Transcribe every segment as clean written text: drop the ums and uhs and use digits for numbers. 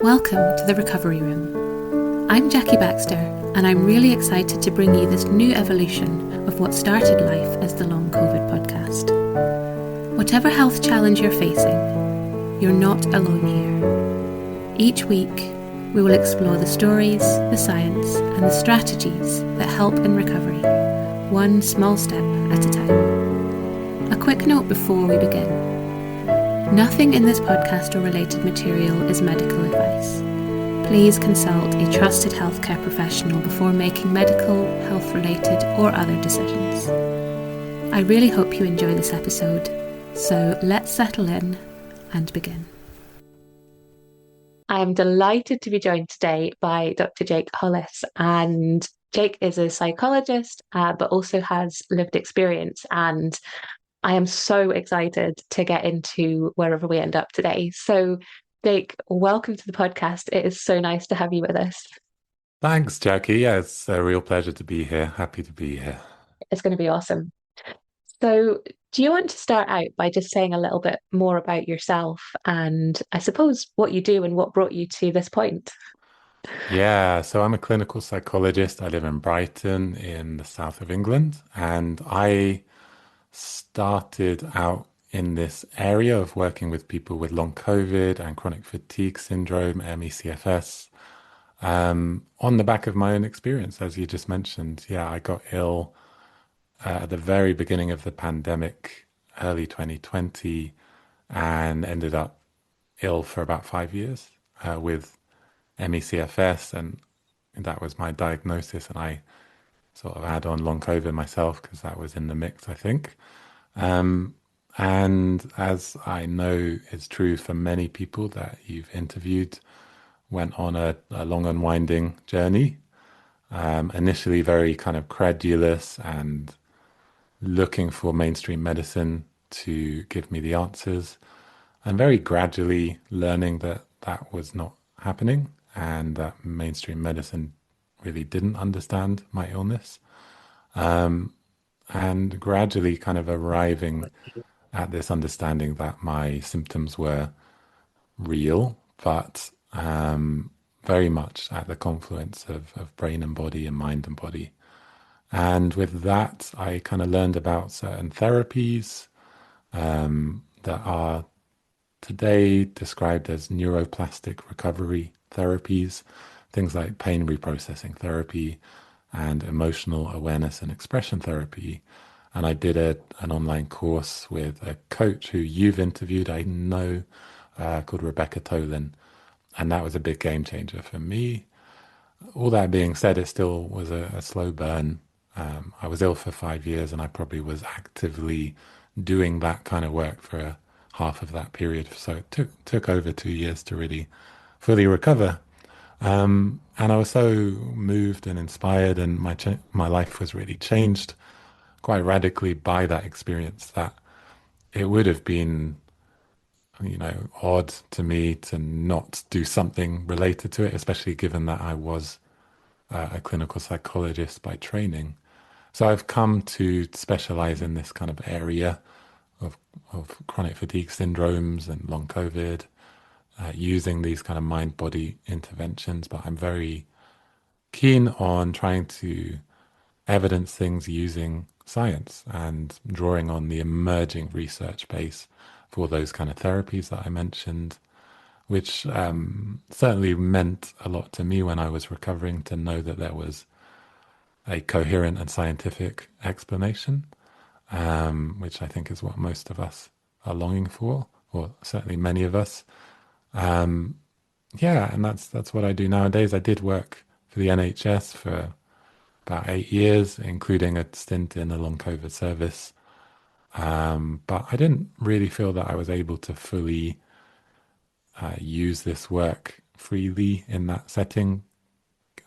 Welcome to the Recovery Room. I'm Jackie Baxter, and I'm really excited to bring you this new evolution of what started life as the Long Covid podcast. Whatever health challenge you're facing, you're not alone here. Each week, we will explore the stories, the science, and the strategies that help in recovery, one small step at a time. A quick note before we begin. Nothing in this podcast or related material is medical advice. Please consult a trusted healthcare professional before making medical, health-related, or other decisions. I really hope you enjoy this episode, so let's settle in and begin. I am delighted to be joined today by Dr Jake Hollis, and Jake is a psychologist, but also has lived experience, and I am so excited to get into wherever we end up today. So, Jake, welcome to the podcast. It is so nice to have you with us. Thanks, Jackie. Yeah, it's a real pleasure to be here. Happy to be here. It's going to be awesome. So, do you want to start out by just saying a little bit more about yourself and I suppose what you do and what brought you to this point? Yeah, so I'm a clinical psychologist. I live in Brighton in the south of England, and I started out in this area of working with people with long COVID and chronic fatigue syndrome, ME/CFS, on the back of my own experience, as you just mentioned. Yeah, I got ill at the very beginning of the pandemic, early 2020, and ended up ill for about 5 years with ME/CFS, and that was my diagnosis. And I sort of add on long COVID myself because that was in the mix, I think. And as I know is true for many people that you've interviewed, went on a long and winding journey. Initially very kind of credulous and looking for mainstream medicine to give me the answers, and very gradually learning that that was not happening and that mainstream medicine really didn't understand my illness. And gradually kind of arriving at this understanding that my symptoms were real, but very much at the confluence of brain and body and mind and body. And with that, I kind of learned about certain therapies that are today described as neuroplastic recovery therapies, things like pain reprocessing therapy and emotional awareness and expression therapy. And I did an online course with a coach who you've interviewed, I know, called Rebecca Tolan. And that was a big game changer for me. All that being said, it still was a slow burn. I was ill for 5 years, and I probably was actively doing that kind of work for half of that period. So it took over 2 years to really fully recover. And I was so moved and inspired, and my life was really changed quite radically by that experience, that it would have been, odd to me to not do something related to it, especially given that I was a clinical psychologist by training. So I've come to specialize in this kind of area of, of chronic fatigue syndromes and long COVID, using these kind of mind-body interventions. But I'm very keen on trying to evidence things using science and drawing on the emerging research base for those kind of therapies that I mentioned, which certainly meant a lot to me when I was recovering, to know that there was a coherent and scientific explanation, which I think is what most of us are longing for, or certainly many of us. Yeah, and that's what I do nowadays. I did work for the NHS for about 8 years, including a stint in the long COVID service. But I didn't really feel that I was able to fully use this work freely in that setting.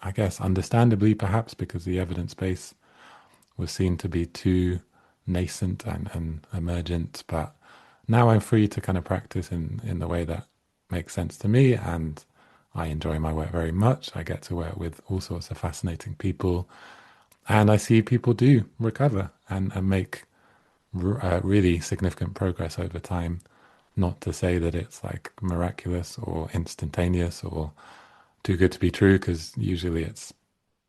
I guess understandably, perhaps because the evidence base was seen to be too nascent and emergent. But now I'm free to kind of practice in the way that makes sense to me, and I enjoy my work very much. I get to work with all sorts of fascinating people, and I see people do recover and make really significant progress over time. Not to say that it's like miraculous or instantaneous or too good to be true, because usually it's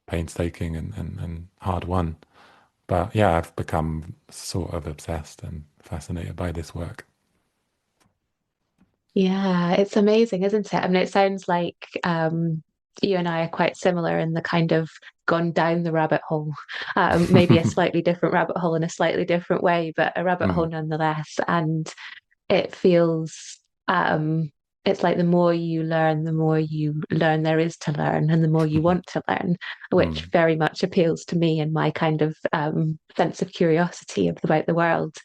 painstaking and hard won. But yeah, I've become sort of obsessed and fascinated by this work. Yeah, it's amazing, isn't it? I mean, it sounds like you and I are quite similar in the kind of gone down the rabbit hole. Maybe a slightly different rabbit hole in a slightly different way, but a rabbit hole Mm, nonetheless. And it feels it's like the more you learn there is to learn, and the more you want to learn, which mm, very much appeals to me and my kind of sense of curiosity about the world.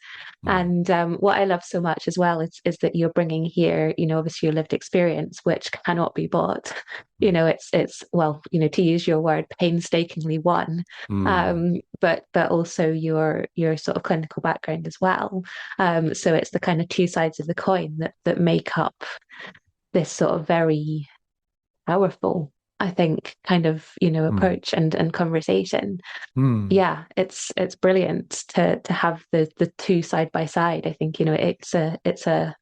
mm, And what I love so much as well is that you're bringing here, obviously your lived experience, which cannot be bought. It's well, to use your word, painstakingly won, mm. but also your sort of clinical background as well. So it's the kind of two sides of the coin that make up this sort of very powerful, I think, kind of, Mm, approach and conversation. mm. Yeah, it's brilliant to have the two side by side. I think, it's a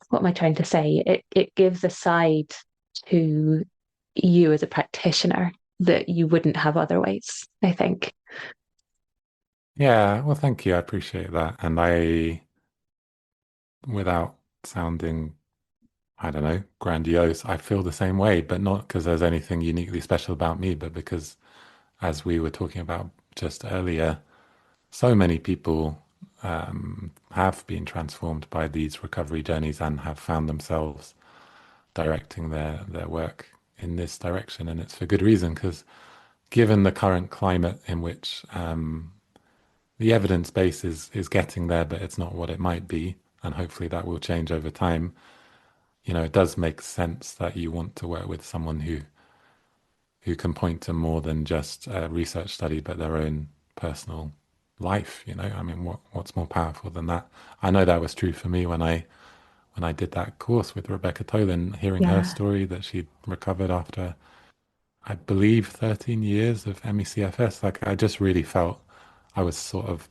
what am I trying to say? It gives a side to you as a practitioner that you wouldn't have otherwise, I think. Yeah, well, thank you. I appreciate that. And without sounding, I don't know, grandiose, I feel the same way, but not because there's anything uniquely special about me, but because, as we were talking about just earlier, so many people have been transformed by these recovery journeys and have found themselves directing their work in this direction. And it's for good reason, because given the current climate in which the evidence base is getting there, but it's not what it might be, and hopefully that will change over time. It does make sense that you want to work with someone who can point to more than just a research study, but their own personal life. I mean, what's more powerful than that? I know that was true for me when I did that course with Rebecca Tolan, hearing her Yeah. story that she'd recovered after, I believe, 13 years of ME/CFS. Like, I just really felt I was sort of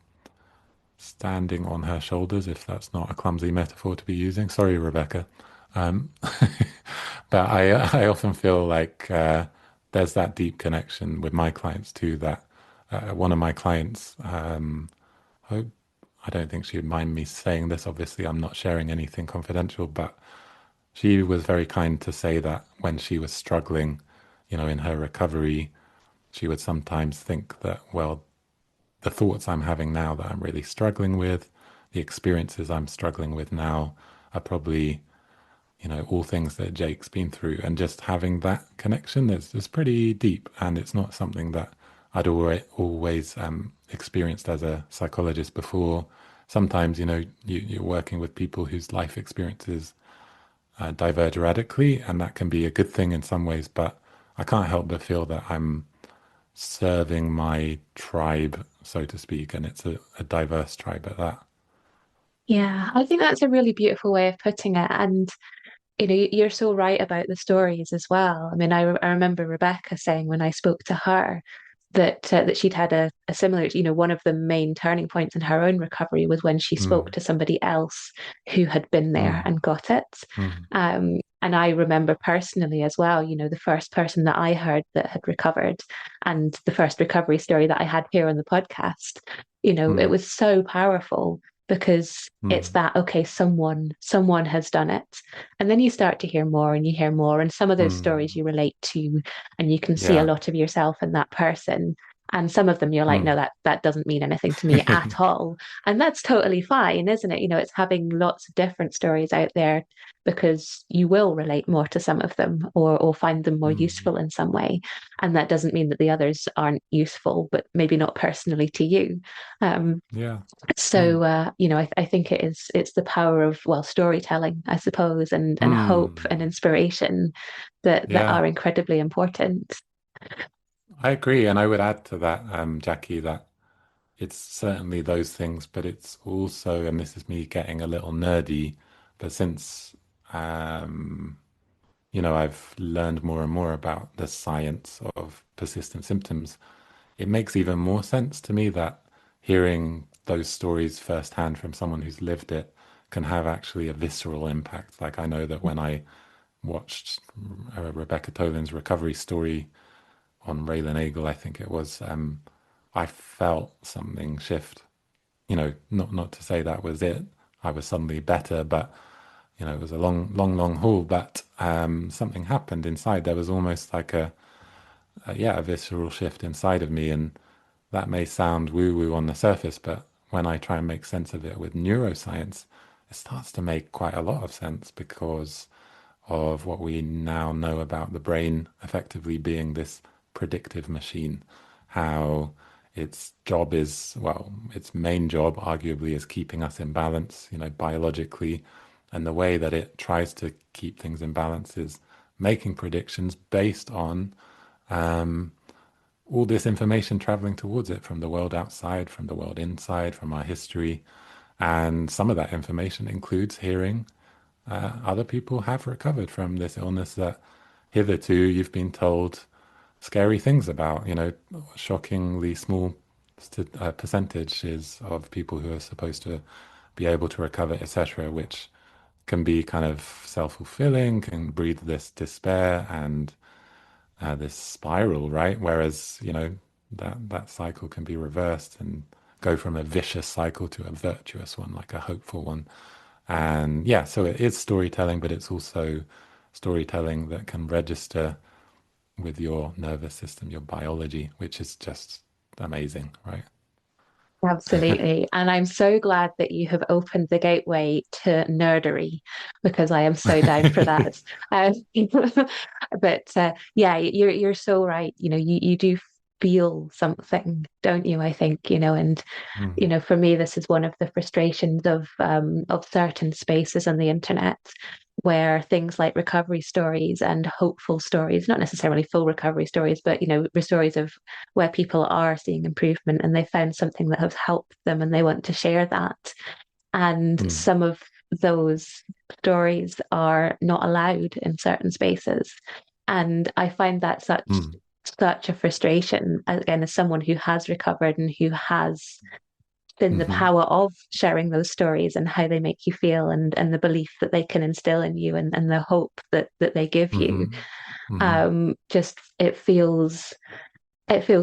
standing on her shoulders, if that's not a clumsy metaphor to be using. Sorry, Rebecca. Um, but I often feel like there's that deep connection with my clients too. That one of my clients, hope I don't think she would mind me saying this. Obviously, I'm not sharing anything confidential, but she was very kind to say that when she was struggling, in her recovery, she would sometimes think that, well, the thoughts I'm having now that I'm really struggling with, the experiences I'm struggling with now are probably, all things that Jake's been through. And just having that connection is pretty deep. And it's not something that I'd always experienced as a psychologist before. Sometimes, you're working with people whose life experiences diverge radically, and that can be a good thing in some ways. But I can't help but feel that I'm serving my tribe, so to speak, and it's a diverse tribe at that. Yeah, I think that's a really beautiful way of putting it. And you're so right about the stories as well. I mean, I remember Rebecca saying when I spoke to her that she'd had a similar, one of the main turning points in her own recovery was when she spoke Mm, to somebody else who had been there mm, and got it. mm, And I remember personally as well, the first person that I heard that had recovered and the first recovery story that I had here on the podcast, it mm, was so powerful because it's mm. that, okay, someone has done it. And then you start to hear more and you hear more. And some of those stories Mm. you relate to and you can see a Yeah. lot of yourself in that person. And some of them you're like, no, Mm. that doesn't mean anything to me at all. And that's totally fine, isn't it? It's having lots of different stories out there because you will relate more to some of them or find them more Mm. useful in some way. And that doesn't mean that the others aren't useful, but maybe not personally to you. Um, Yeah. so Mm. I think it's the power of, well, storytelling, I suppose, and hope and Mm. inspiration that Yeah, are incredibly important. I agree. And I would add to that, Jackie, that it's certainly those things, but it's also, and this is me getting a little nerdy, but since um, I've learned more and more about the science of persistent symptoms, it makes even more sense to me that hearing those stories firsthand from someone who's lived it can have actually a visceral impact. Like I know that when I watched Rebecca Tolan's recovery story on Raylan Eagle, I think it was, I felt something shift. Not to say that was it. I was suddenly better, but it was a long haul. But something happened inside. There was almost like a visceral shift inside of me, and that may sound woo-woo on the surface, but when I try and make sense of it with neuroscience, it starts to make quite a lot of sense because of what we now know about the brain effectively being this predictive machine. How its job is, well, its main job arguably is keeping us in balance, biologically. And the way that it tries to keep things in balance is making predictions based on all this information traveling towards it from the world outside, from the world inside, from our history. And some of that information includes hearing other people have recovered from this illness that hitherto you've been told scary things about, shockingly small percentages of people who are supposed to be able to recover, etc., which can be kind of self-fulfilling, can breed this despair and this spiral, right? Whereas, that cycle can be reversed and go from a vicious cycle to a virtuous one, like a hopeful one. And yeah, so it is storytelling, but it's also storytelling that can register with your nervous system, your biology, which is just amazing, right? Absolutely. And I'm so glad that you have opened the gateway to nerdery because I am so down for that. Um, but yeah, you're so right. You do feel something, don't you? I think, and Mm, for me, this is one of the frustrations of certain spaces on the internet where things like recovery stories and hopeful stories, not necessarily full recovery stories, but stories of where people are seeing improvement and they found something that has helped them and they want to share that. And mm, some of those stories are not allowed in certain spaces. And I find that mm, such a frustration, again, as someone who has recovered and who has in the hmm power of sharing those stories and how they make you feel and the belief that they can instill in you and the hope that they give you. hmm hmm Just it feels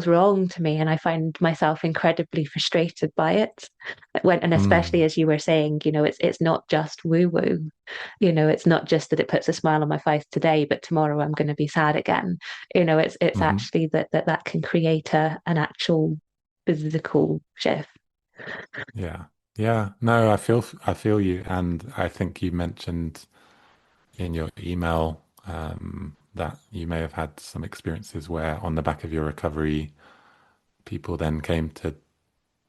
wrong to me and I find myself incredibly frustrated by it. And especially mm, as you were saying, it's not just woo woo. It's not just that it puts a smile on my face today, but tomorrow I'm going to be sad again. It's hmm actually that can create an actual physical shift. Yeah. Yeah. No, I feel you. And I think you mentioned in your email that you may have had some experiences where on the back of your recovery, people then came to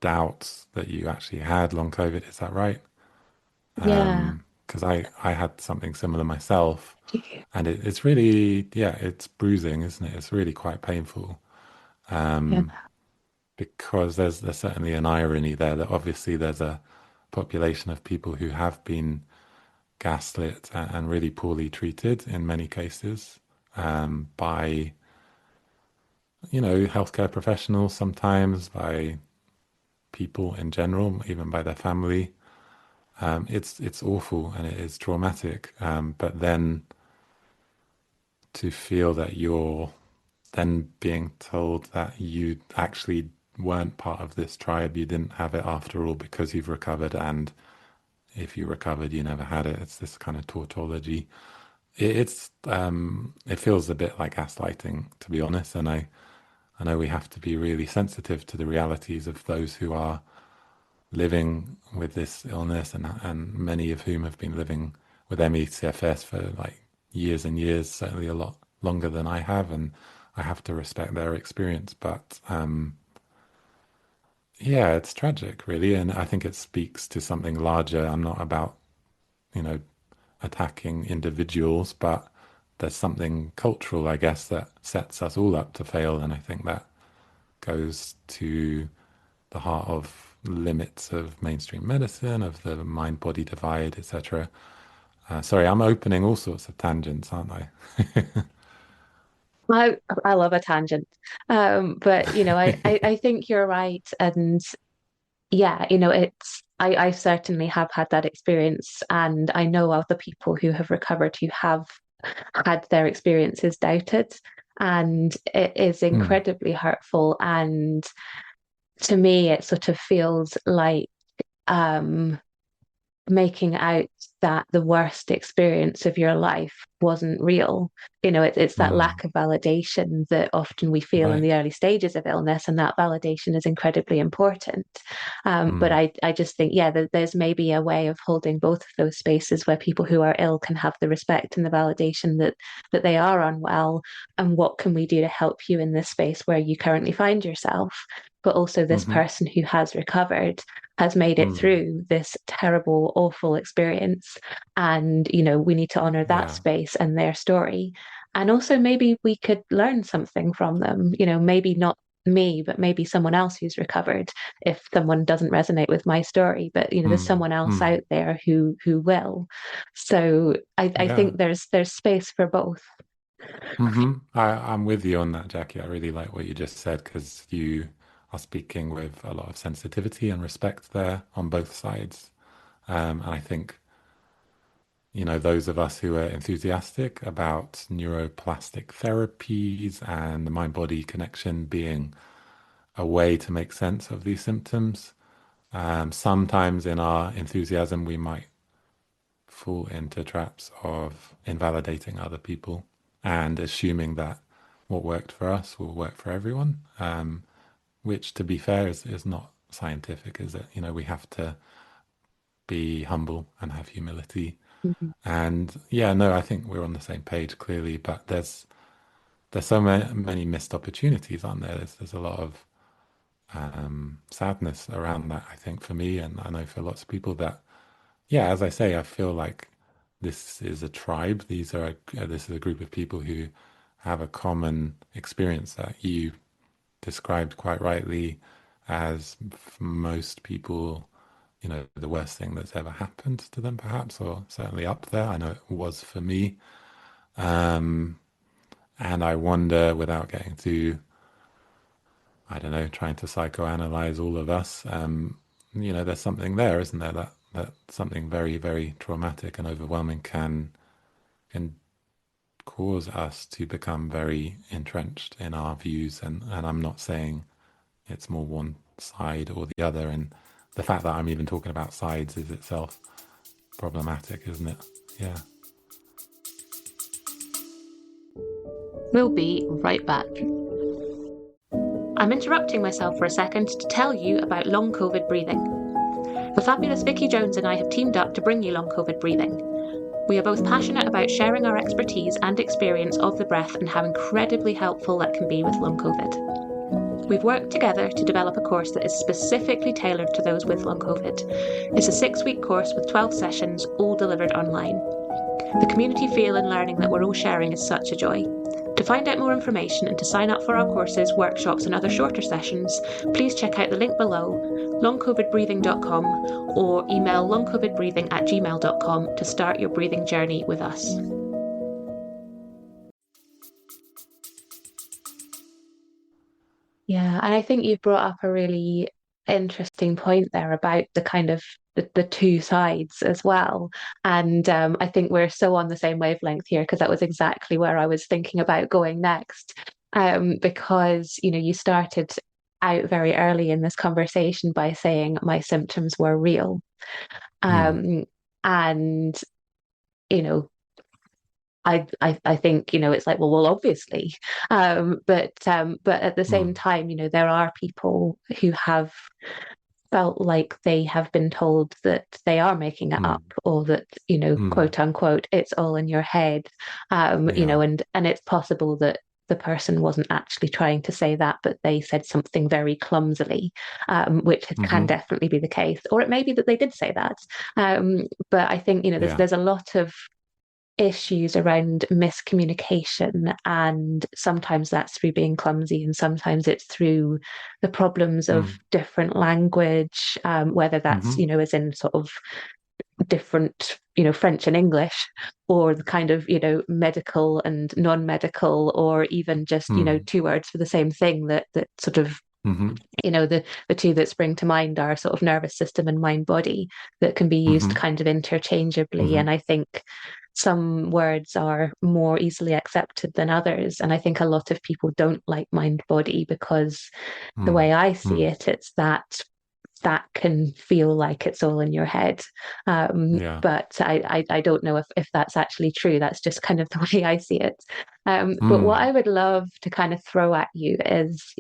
doubt that you actually had long COVID. Is that right? Yeah. Because I had something similar myself, and it's really, yeah, it's bruising, isn't it? It's really quite painful Yeah. because there's certainly an irony there that obviously there's a population of people who have been gaslit and really poorly treated in many cases by healthcare professionals, sometimes by people in general, even by their family. It's awful and it is traumatic. But then to feel that you're then being told that you actually weren't part of this tribe, you didn't have it after all because you've recovered, and if you recovered, you never had it. It's this kind of tautology. It feels a bit like gaslighting, to be honest. And I know we have to be really sensitive to the realities of those who are living with this illness, and many of whom have been living with ME/CFS for like years and years, certainly a lot longer than I have, and I have to respect their experience. But yeah, it's tragic, really, and I think it speaks to something larger. I'm not about, you know, attacking individuals, but there's something cultural, I guess, that sets us all up to fail, and I think that goes to the heart of limits of mainstream medicine, of the mind-body divide, etc. Sorry, I'm opening all sorts of tangents, aren't I? I I love a tangent. But I think you're right. And yeah, I certainly have had that experience, and I know other people who have recovered who have had their experiences doubted, and it is Mm. incredibly hurtful. And to me, it sort of feels like um, making out that the worst experience of your life wasn't real. It's that Mm. lack of validation that often we feel in Right. the early stages of illness, and that validation is incredibly important. But Mm. I just think, yeah, there's maybe a way of holding both of those spaces where people who are ill can have the respect and the validation that they are unwell, and what can we do to help you in this space where you currently find yourself. But also, this Mm-hmm. person who has recovered has made it Mm. through this terrible, awful experience. And, we need to honor that Yeah. space and their story. And also, maybe we could learn something from them, maybe not me, but maybe someone else who's recovered, if someone doesn't resonate with my story. But, there's Mm. someone else Mm. out there who will. So I Yeah. think there's space for both. I'm with you on that, Jackie. I really like what you just said because you are speaking with a lot of sensitivity and respect there on both sides. And I think, those of us who are enthusiastic about neuroplastic therapies and the mind-body connection being a way to make sense of these symptoms, sometimes in our enthusiasm, we might fall into traps of invalidating other people and assuming that what worked for us will work for everyone, which, to be fair, is not scientific, is it? We have to be humble and have humility. Mhm. And yeah, no, I think we're on the same page clearly, but there's so many missed opportunities, aren't there? There's a lot of sadness around that, I think, for me, and I know for lots of people that, yeah, as I say, I feel like this is a tribe. This is a group of people who have a common experience that you described quite rightly as for most people, the worst thing that's ever happened to them, perhaps, or certainly up there. I know it was for me. Um, and I wonder, without getting too, I don't know, trying to psychoanalyze all of us, there's something there, isn't there? That something very, very traumatic and overwhelming can cause us to become very entrenched in our views. And I'm not saying it's more one side or the other. And the fact that I'm even talking about sides is itself problematic, isn't it? Yeah. We'll be right back. I'm interrupting myself for a second to tell you about long COVID breathing. The fabulous Vicky Jones and I have teamed up to bring you long COVID breathing. We are both passionate about sharing our expertise and experience of the breath and how incredibly helpful that can be with long COVID. We've worked together to develop a course that is specifically tailored to those with long COVID. It's a 6-week course with 12 sessions, all delivered online. The community feel and learning that we're all sharing is such a joy. To find out more information and to sign up for our courses, workshops and other shorter sessions, please check out the link below, longcovidbreathing.com, or email longcovidbreathing@gmail.com to start your breathing journey with us. Yeah, and I think you've brought up a really interesting point there about the kind of the two sides as well. And I think we're so on the same wavelength here because that was exactly where I was thinking about going next. Because, you started out very early in this conversation by saying my symptoms were real. Mm. Um, and, you know, I think it's like well obviously but at the same Mm. time there are people who have felt like they have been told that they are making it Mm. up or that Mm. quote unquote it's all in your head Yeah. and it's possible that the person wasn't actually trying to say that but they said something very clumsily which can Mm-hmm. definitely be the case or it may be that they did say that but I think Yeah. there's a lot of issues around miscommunication, and sometimes that's through being clumsy, and sometimes it's through the problems of Mm. different language, whether that's Mm-hmm. as in sort of different French and English, or the kind of medical and non-medical, or even just Mm. two words for the same thing that sort of Hmm. The two that spring to mind are sort of nervous system and mind body that can be used Hmm. kind of interchangeably. Hmm. And I think some words are more easily accepted than others. And I think a lot of people don't like mind body because the Mm. way I see Mm. it, it's that can feel like it's all in your head. Yeah. But I don't know if that's actually true. That's just kind of the way I see it. But what Mm. I would love to kind of throw at you is,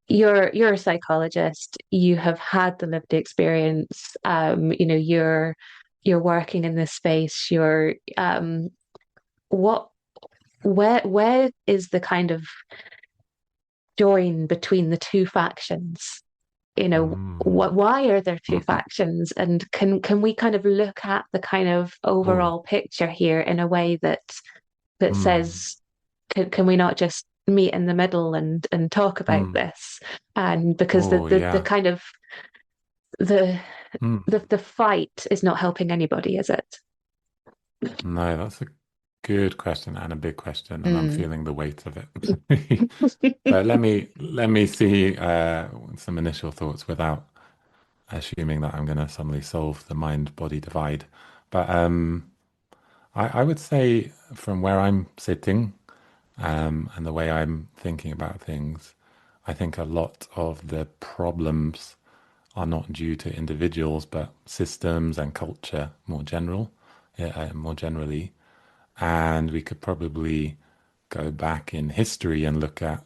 you're a psychologist, you have had the lived experience, you're working in this space, you're what where is the kind of join between the two factions? Mm. Why are there two factions? And can we kind of look at the kind of Oh. overall picture here in a way that Mm. says, can we not just meet in the middle and talk about Mm. this? And because Oh, the yeah. kind of the Mm. the fight is not helping anybody, is it? No, that's a good question and a big question, and I'm Mm. feeling the weight of it. But let me see some initial thoughts without assuming that I'm going to suddenly solve the mind-body divide. But I would say from where I'm sitting, and the way I'm thinking about things, I think a lot of the problems are not due to individuals, but systems and culture more generally. And we could probably go back in history and look at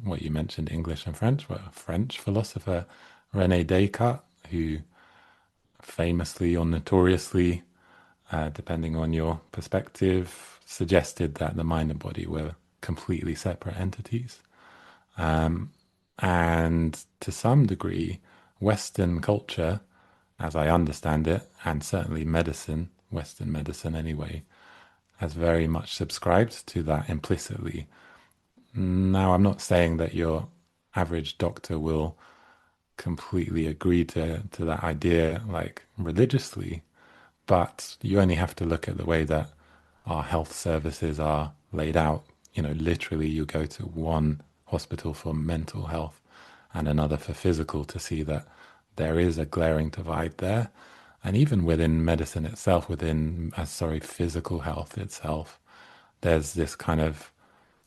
what you mentioned, English and French, well, French philosopher René Descartes, who famously or notoriously, depending on your perspective, suggested that the mind and body were completely separate entities. And to some degree, Western culture, as I understand it, and certainly medicine, Western medicine anyway, has very much subscribed to that implicitly. Now, I'm not saying that your average doctor will completely agree to that idea, like religiously, but you only have to look at the way that our health services are laid out. Literally, you go to one hospital for mental health and another for physical to see that there is a glaring divide there. And even within medicine itself, physical health itself, there's this kind of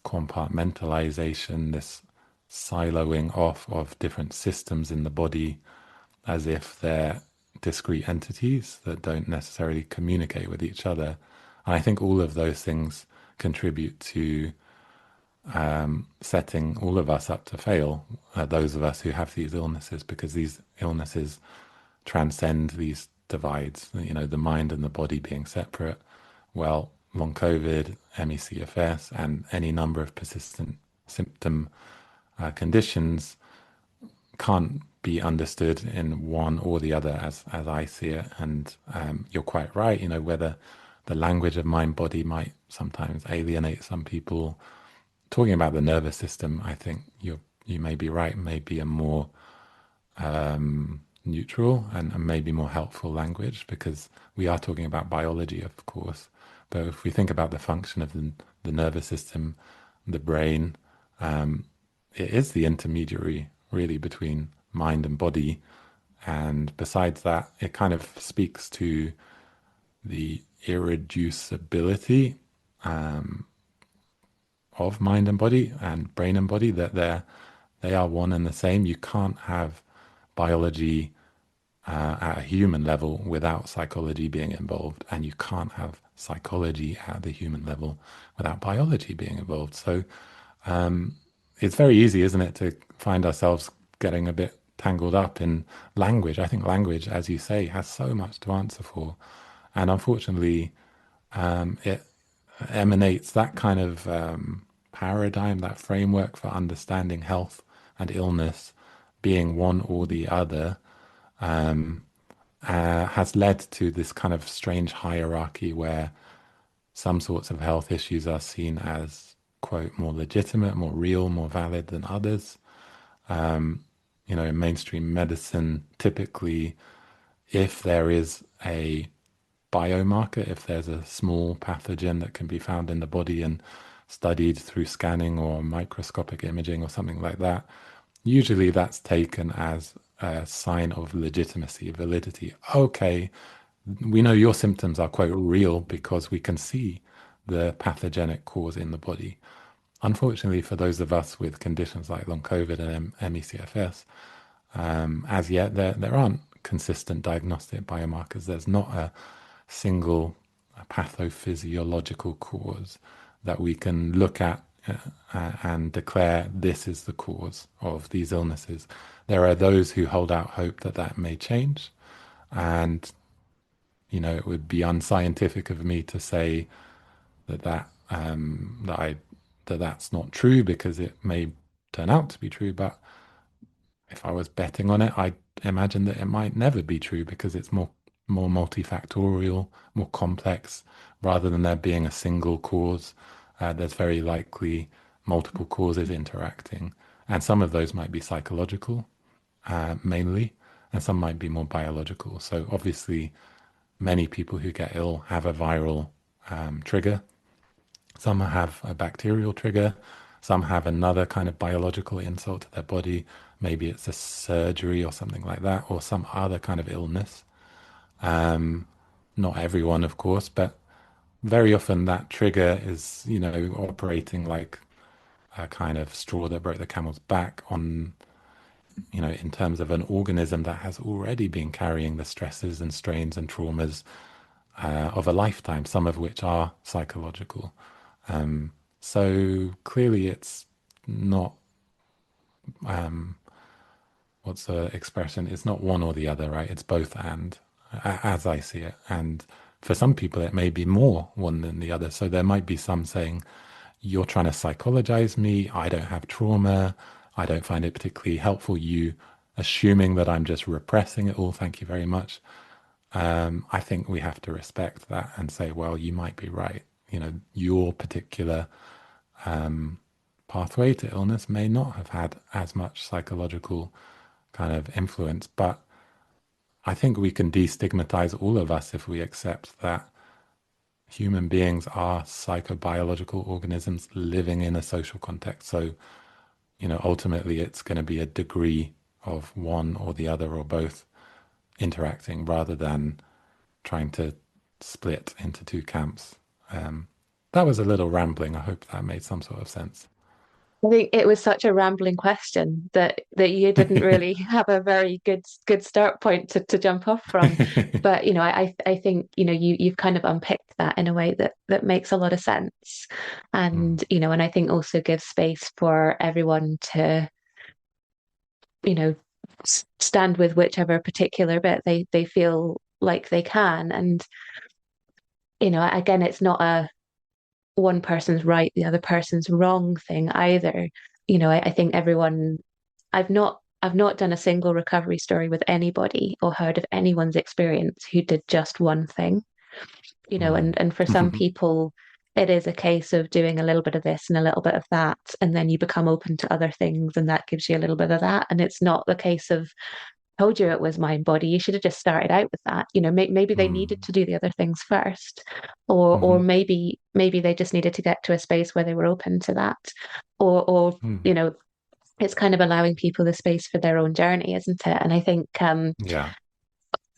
compartmentalization, this siloing off of different systems in the body as if they're discrete entities that don't necessarily communicate with each other. And I think all of those things contribute to setting all of us up to fail, those of us who have these illnesses, because these illnesses transcend these divides, the mind and the body being separate. Well, long COVID, ME/CFS, and any number of persistent symptom conditions can't be understood in one or the other as I see it. And you're quite right, whether the language of mind body might sometimes alienate some people. Talking about the nervous system, I think you may be right, maybe a more neutral and maybe more helpful language because we are talking about biology, of course. But if we think about the function of the nervous system, the brain, it is the intermediary really between mind and body. And besides that, it kind of speaks to the irreducibility of mind and body and brain and body, that they are one and the same. You can't have biology at a human level without psychology being involved, and you can't have psychology at the human level without biology being involved. So it's very easy, isn't it, to find ourselves getting a bit tangled up in language. I think language, as you say, has so much to answer for. And unfortunately, it emanates that kind of paradigm, that framework for understanding health and illness being one or the other, has led to this kind of strange hierarchy where some sorts of health issues are seen as, quote, more legitimate, more real, more valid than others. In mainstream medicine, typically, if there is a biomarker, if there's a small pathogen that can be found in the body and studied through scanning or microscopic imaging or something like that, usually that's taken as a sign of legitimacy, validity. Okay, we know your symptoms are quite real because we can see the pathogenic cause in the body. Unfortunately, for those of us with conditions like long COVID and ME/CFS, as yet there aren't consistent diagnostic biomarkers. There's not a single pathophysiological cause that we can look at and declare this is the cause of these illnesses. There are those who hold out hope that that may change, and it would be unscientific of me to say that's not true because it may turn out to be true. But if I was betting on it, I imagine that it might never be true because it's more multifactorial, more complex, rather than there being a single cause. There's very likely multiple causes interacting, and some of those might be psychological, mainly, and some might be more biological. So obviously, many people who get ill have a viral trigger. Some have a bacterial trigger. Some have another kind of biological insult to their body. Maybe it's a surgery or something like that, or some other kind of illness. Not everyone, of course, but very often that trigger is, operating like a kind of straw that broke the camel's back on, in terms of an organism that has already been carrying the stresses and strains and traumas of a lifetime, some of which are psychological. So clearly it's not, what's the expression? It's not one or the other, right? It's both and, as I see it. And for some people, it may be more one than the other. So there might be some saying, you're trying to psychologize me. I don't have trauma. I don't find it particularly helpful. You assuming that I'm just repressing it all. Thank you very much. I think we have to respect that and say, well, you might be right. Your particular pathway to illness may not have had as much psychological kind of influence, but I think we can destigmatize all of us if we accept that human beings are psychobiological organisms living in a social context. So, ultimately it's going to be a degree of one or the other or both interacting rather than trying to split into two camps. That was a little rambling. I hope that made some sort of sense. I think it was such a rambling question that you didn't really have a very good start point to jump off from. But I think you've kind of unpicked that in a way that makes a lot of sense, and and I think also gives space for everyone to stand with whichever particular bit they feel like they can. And again, it's not a one person's right, the other person's wrong thing either. I think everyone, I've not done a single recovery story with anybody or heard of anyone's experience who did just one thing. And for some people it is a case of doing a little bit of this and a little bit of that, and then you become open to other things and that gives you a little bit of that. And it's not the case of told you it was mind body. You should have just started out with that. Maybe they needed to do the other things first, or maybe they just needed to get to a space where they were open to that, or it's kind of allowing people the space for their own journey, isn't it? And I think Yeah.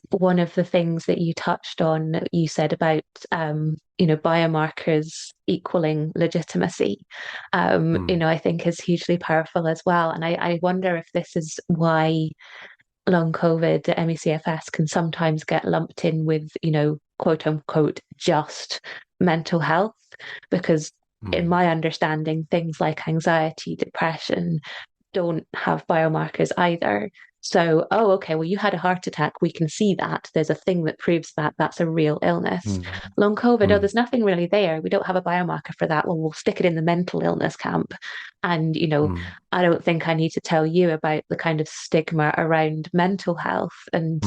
one of the things that you touched on, you said about biomarkers equaling legitimacy, I think is hugely powerful as well. And I wonder if this is why long COVID, ME/CFS can sometimes get lumped in with, quote unquote, just mental health, because in my understanding, things like anxiety, depression don't have biomarkers either. So, oh, okay, well, you had a heart attack. We can see that. There's a thing that proves that that's a real illness. Long COVID, oh, there's nothing really there. We don't have a biomarker for that. Well, we'll stick it in the mental illness camp. And, I don't think I need to tell you about the kind of stigma around mental health. And,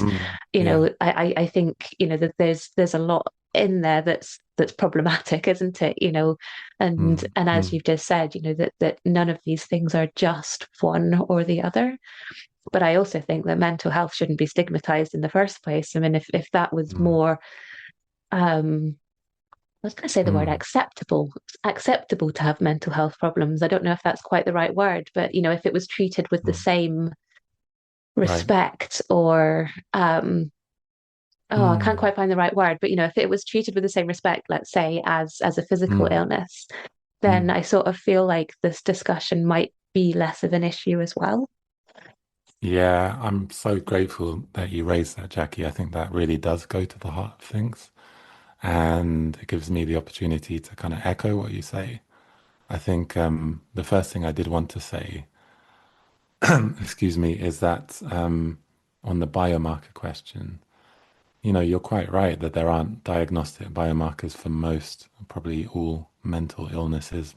Yeah. I think, that there's a lot in there that's problematic, isn't it? And as you've just said, that none of these things are just one or the other. But I also think that mental health shouldn't be stigmatized in the first place. I mean, if that was more was going to say the word Mm, acceptable to have mental health problems. I don't know if that's quite the right word, but if it was treated with the mm, same right. respect or I can't Mm, quite find the right word, but if it was treated with the same respect, let's say, as a physical mm, illness, then mm. I sort of feel like this discussion might be less of an issue as well. Yeah, I'm so grateful that you raised that, Jackie. I think that really does go to the heart of things. And it gives me the opportunity to kind of echo what you say. I think the first thing I did want to say, excuse me, is that on the biomarker question, you're quite right that there aren't diagnostic biomarkers for most, probably all mental illnesses,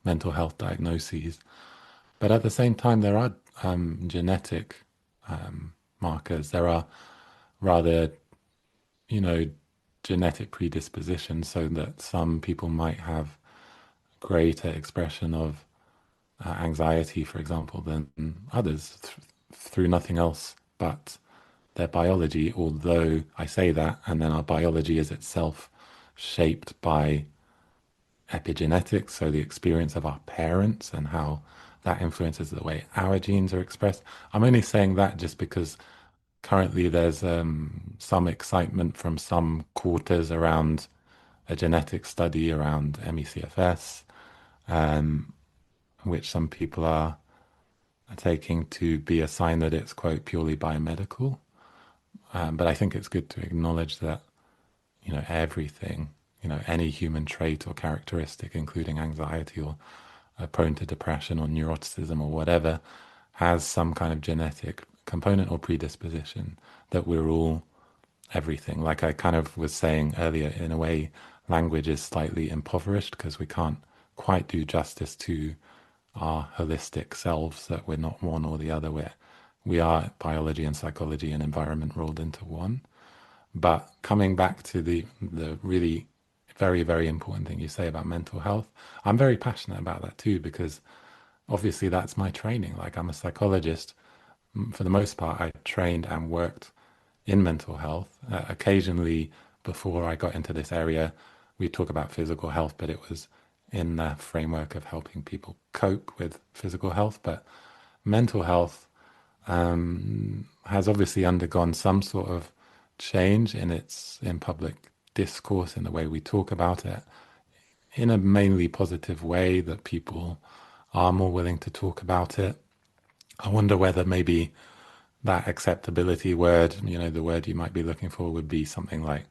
mental health diagnoses. But at the same time, there are genetic markers. There are rather, you know, genetic predispositions so that some people might have greater expression of anxiety, for example, than others through nothing else but their biology. Although I say that, and then our biology is itself shaped by epigenetics, so the experience of our parents and how that influences the way our genes are expressed. I'm only saying that just because currently there's some excitement from some quarters around a genetic study around ME/CFS, which some people are taking to be a sign that it's, quote, purely biomedical. But I think it's good to acknowledge that, everything, any human trait or characteristic, including anxiety or prone to depression or neuroticism or whatever, has some kind of genetic component or predisposition, that we're all everything. Like I kind of was saying earlier, in a way, language is slightly impoverished because we can't quite do justice to our holistic selves, that we're not one or the other. We are biology and psychology and environment rolled into one. But coming back to the really very, very important thing you say about mental health, I'm very passionate about that too, because obviously that's my training. Like I'm a psychologist. For the most part, I trained and worked in mental health. Occasionally, before I got into this area, we talk about physical health, but it was in the framework of helping people cope with physical health. But mental health has obviously undergone some sort of change in public discourse, in the way we talk about it, in a mainly positive way, that people are more willing to talk about it. I wonder whether maybe that acceptability word, the word you might be looking for would be something like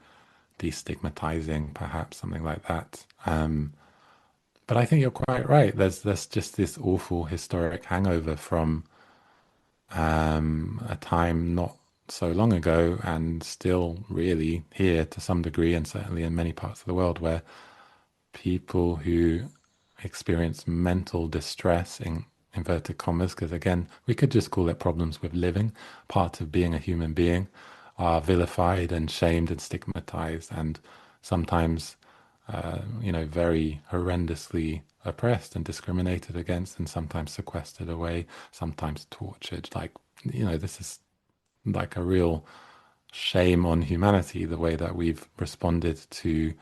destigmatizing, perhaps something like that. But I think you're quite right. There's just this awful historic hangover from a time not so long ago, and still really here to some degree, and certainly in many parts of the world, where people who experience mental distress, in inverted commas, because again, we could just call it problems with living, part of being a human being, are vilified and shamed and stigmatized, and sometimes, very horrendously oppressed and discriminated against, and sometimes sequestered away, sometimes tortured. Like, this is like a real shame on humanity, the way that we've responded to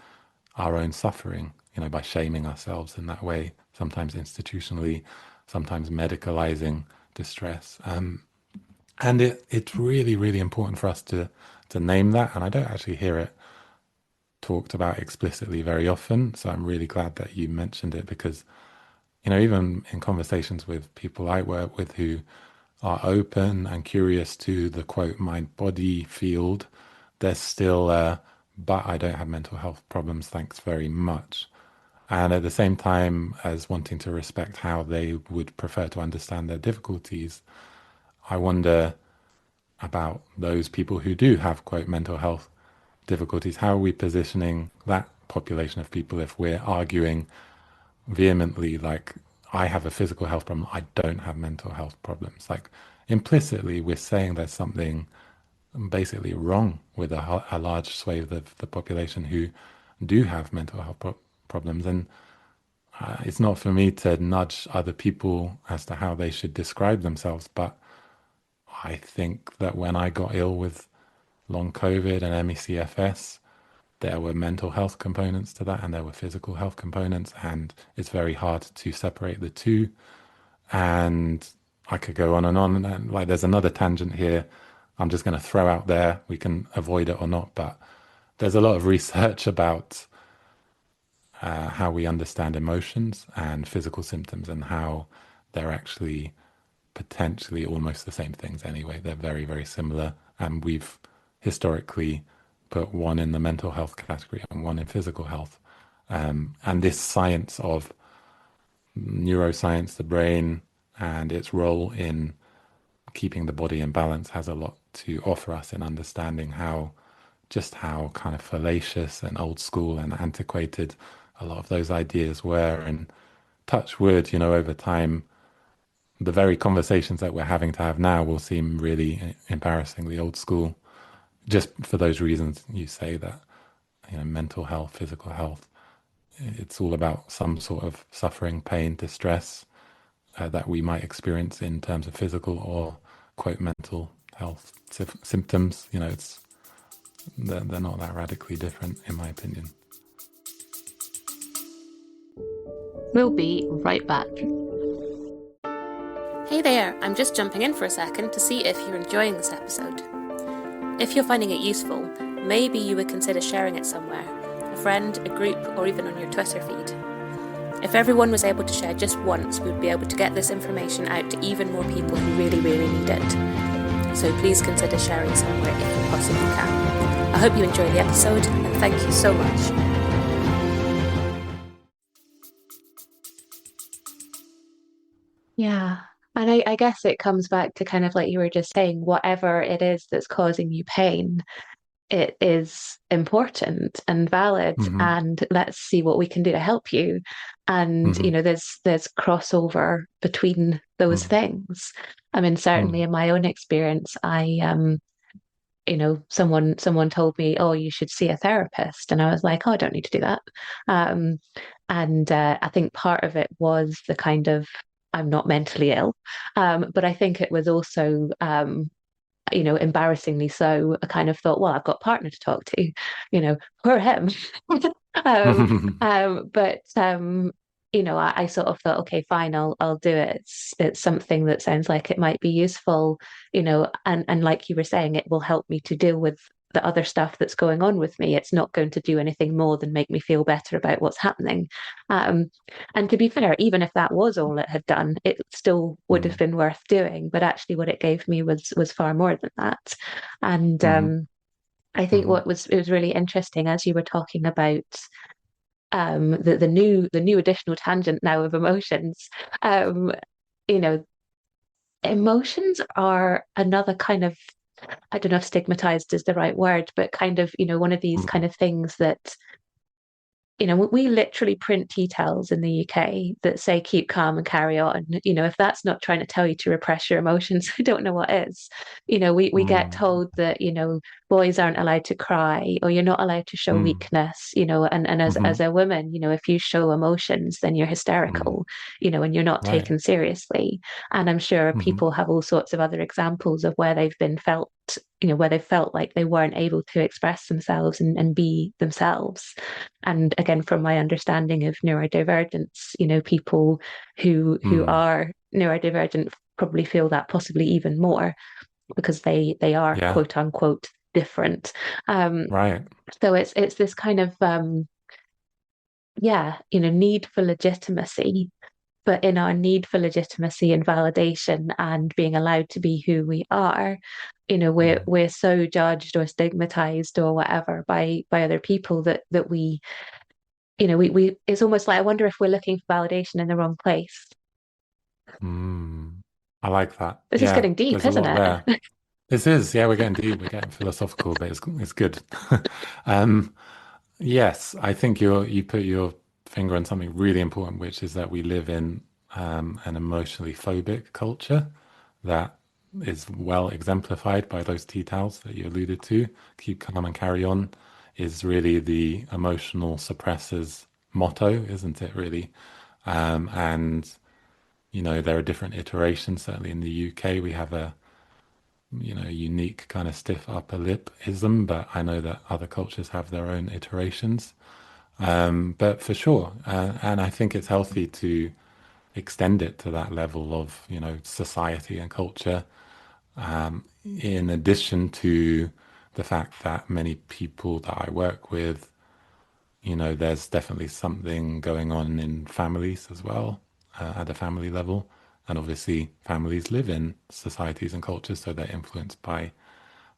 our own suffering, by shaming ourselves in that way, sometimes institutionally, sometimes medicalizing distress. And it's really, really important for us to name that. And I don't actually hear it talked about explicitly very often. So I'm really glad that you mentioned it, because, even in conversations with people I work with who are open and curious to the, quote, mind body field, there's still but I don't have mental health problems, thanks very much. And at the same time as wanting to respect how they would prefer to understand their difficulties, I wonder about those people who do have, quote, mental health difficulties. How are we positioning that population of people if we're arguing vehemently, like, I have a physical health problem, I don't have mental health problems? Like, implicitly, we're saying there's something basically wrong with a large swathe of the population who do have mental health problems. And it's not for me to nudge other people as to how they should describe themselves, but I think that when I got ill with long COVID and ME/CFS, there were mental health components to that and there were physical health components, and it's very hard to separate the two. And I could go on and on. And like, there's another tangent here I'm just going to throw out there. We can avoid it or not, but there's a lot of research about how we understand emotions and physical symptoms and how they're actually potentially almost the same things anyway. They're very, very similar. And we've historically put one in the mental health category and one in physical health. And this science of neuroscience, the brain, and its role in keeping the body in balance has a lot to offer us in understanding how kind of fallacious and old school and antiquated a lot of those ideas were. And touch wood, over time, the very conversations that we're having to have now will seem really embarrassingly old school, just for those reasons you say that, mental health, physical health, it's all about some sort of suffering, pain, distress that we might experience in terms of physical or quote mental health symptoms. They're not that radically different, in my opinion. We'll be right back. Hey there, I'm just jumping in for a second to see if you're enjoying this episode. If you're finding it useful, maybe you would consider sharing it somewhere, a friend, a group, or even on your Twitter feed. If everyone was able to share just once, we'd be able to get this information out to even more people who really, really need it. So please consider sharing somewhere if you possibly can. I hope you enjoy the episode, and thank you so much. Yeah. And I guess it comes back to kind of like you were just saying, whatever it is that's causing you pain, it is important and valid, Mm-hmm. and let's see what we can do to help you. And Mm-hmm. there's crossover between those Mm-hmm. things. I mean, certainly in my own experience, someone told me, oh, you should see a therapist, and I was like, oh, I don't need to do that. um and I think part of it was the kind of, I'm not mentally ill, but I think it was also embarrassingly so, I kind of thought, well, I've got a partner to talk to, poor him. um, Mm-hmm. but I sort of thought, okay, fine, I'll do it. It's something that sounds like it might be useful, and like you were saying, it will help me to deal with the other stuff that's going on with me. It's not going to do anything more than make me feel better about what's happening. Um, and to be fair, even if that was all it had done, it still would have been worth doing. But actually, what it gave me was far more than that. And Mm-hmm. I think Mm-hmm. it was really interesting as you were talking about the new additional tangent now of emotions. Um, you know, Emotions are another kind of, I don't know if stigmatized is the right word, but kind of, one of these kind of things that we literally print tea towels in the UK that say keep calm and carry on. If that's not trying to tell you to repress your emotions, I don't know what is. We get Mm-hmm. told that, boys aren't allowed to cry, or you're not allowed to show weakness, and as Mm-hmm. a woman, if you show emotions, then you're Mm-hmm. hysterical, and you're not Right. taken seriously. And I'm sure Mm-hmm. people have all sorts of other examples of where they've been felt, where they felt like they weren't able to express themselves and be themselves. And again, from my understanding of neurodivergence, people who Mm. are neurodivergent probably feel that possibly even more because they are Yeah. quote unquote different. Um, Right. so it's this kind of need for legitimacy. But in our need for legitimacy and validation and being allowed to be who we are, we're Mm. we're so judged or stigmatized or whatever by other people that we it's almost like, I wonder if we're looking for validation in the wrong place. Mm. I like that. This is Yeah, getting deep, there's a isn't lot there. it? This is, yeah, we're getting deep, we're getting philosophical, but it's good. Um, yes, I think you put your finger on something really important, which is that we live in an emotionally phobic culture that is well exemplified by those tea towels that you alluded to. Keep calm and carry on is really the emotional suppressors motto, isn't it, really? And there are different iterations. Certainly in the UK, we have unique kind of stiff upper lip-ism, but I know that other cultures have their own iterations. But for sure, and I think it's healthy to extend it to that level of, society and culture, in addition to the fact that many people that I work with, there's definitely something going on in families as well, at a family level. And obviously, families live in societies and cultures, so they're influenced by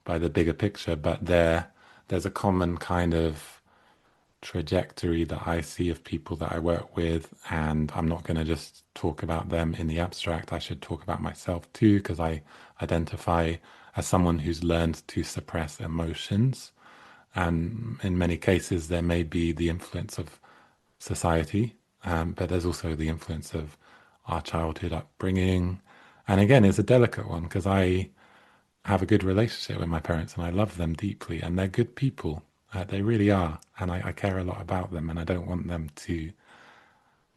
the bigger picture. But there's a common kind of trajectory that I see of people that I work with, and I'm not going to just talk about them in the abstract. I should talk about myself too, because I identify as someone who's learned to suppress emotions. And in many cases, there may be the influence of society, but there's also the influence of our childhood upbringing. And again, it's a delicate one because I have a good relationship with my parents and I love them deeply, and they're good people. They really are, and I care a lot about them, and I don't want them to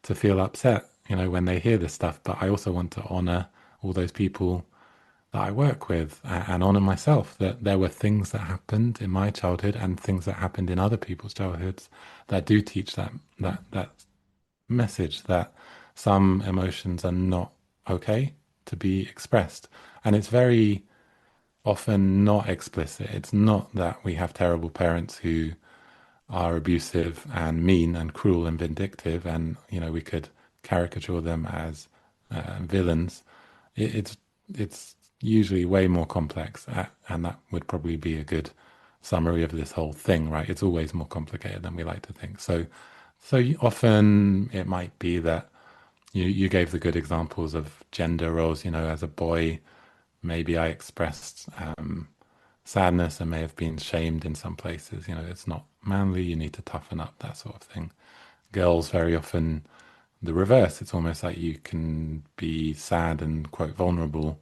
feel upset, when they hear this stuff. But I also want to honor all those people that I work with, and honor myself that there were things that happened in my childhood and things that happened in other people's childhoods that do teach that message that some emotions are not okay to be expressed. And it's very often not explicit. It's not that we have terrible parents who are abusive and mean and cruel and vindictive, and we could caricature them as villains. It's usually way more complex, and that would probably be a good summary of this whole thing, right? It's always more complicated than we like to think. So often it might be that you gave the good examples of gender roles. As a boy, maybe I expressed sadness and may have been shamed in some places. It's not manly, you need to toughen up, that sort of thing. Girls, very often the reverse. It's almost like you can be sad and, quote, vulnerable,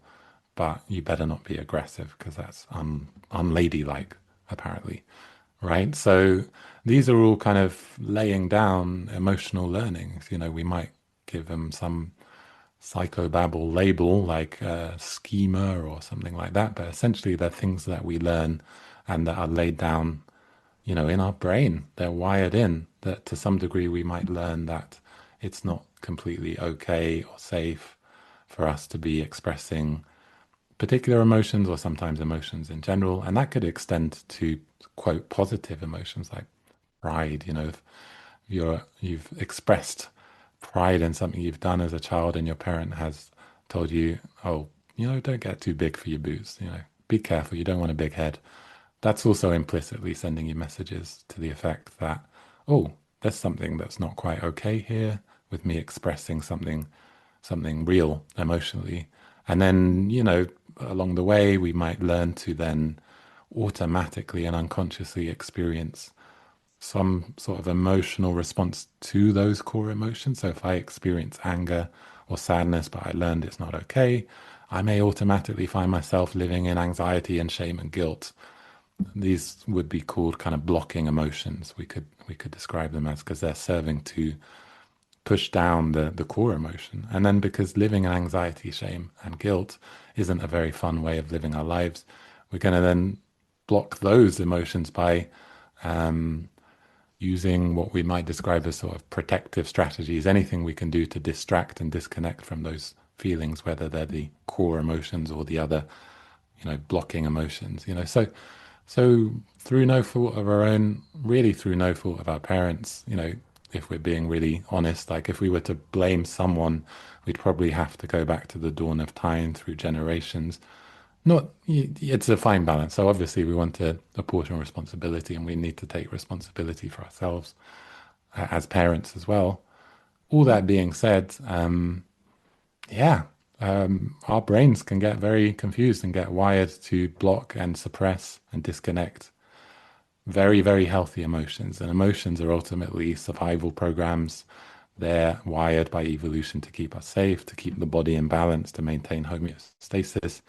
but you better not be aggressive because that's unladylike, apparently, right? So these are all kind of laying down emotional learnings. We might give them some psychobabble label like schema or something like that, but essentially they're things that we learn and that are laid down, in our brain. They're wired in that to some degree we might learn that it's not completely okay or safe for us to be expressing particular emotions or sometimes emotions in general. And that could extend to, quote, positive emotions like pride. If you've expressed pride in something you've done as a child and your parent has told you, oh, don't get too big for your boots, be careful, you don't want a big head. That's also implicitly sending you messages to the effect that, oh, there's something that's not quite okay here with me expressing something real emotionally. And then, along the way, we might learn to then automatically and unconsciously experience some sort of emotional response to those core emotions. So if I experience anger or sadness, but I learned it's not okay, I may automatically find myself living in anxiety and shame and guilt. These would be called kind of blocking emotions. We could describe them as, because they're serving to push down the core emotion. And then because living in anxiety, shame, and guilt isn't a very fun way of living our lives, we're going to then block those emotions by using what we might describe as sort of protective strategies, anything we can do to distract and disconnect from those feelings, whether they're the core emotions or the other, blocking emotions, So through no fault of our own, really through no fault of our parents, if we're being really honest, like if we were to blame someone, we'd probably have to go back to the dawn of time through generations. It's a fine balance. So obviously we want to apportion responsibility, and we need to take responsibility for ourselves as parents as well. All that being said, our brains can get very confused and get wired to block and suppress and disconnect very, very healthy emotions. And emotions are ultimately survival programs. They're wired by evolution to keep us safe, to keep the body in balance, to maintain homeostasis.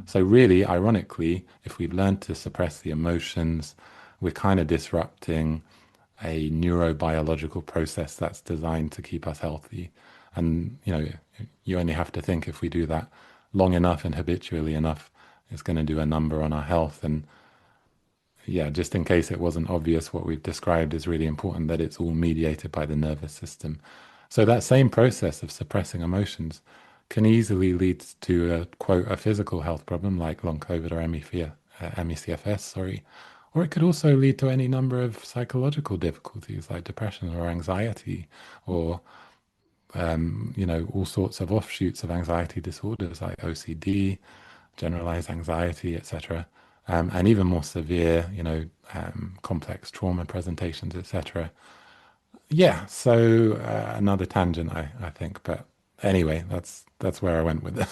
So really, ironically, if we've learned to suppress the emotions, we're kind of disrupting a neurobiological process that's designed to keep us healthy. And, you only have to think, if we do that long enough and habitually enough, it's going to do a number on our health. And yeah, just in case it wasn't obvious, what we've described is really important, that it's all mediated by the nervous system. So that same process of suppressing emotions can easily lead to a quote, a physical health problem like long COVID or ME/CFS, sorry. Or it could also lead to any number of psychological difficulties like depression or anxiety, or all sorts of offshoots of anxiety disorders like OCD, generalized anxiety, etc. And even more severe, complex trauma presentations, etc. Yeah, so another tangent, I think, but anyway, that's where I went with it.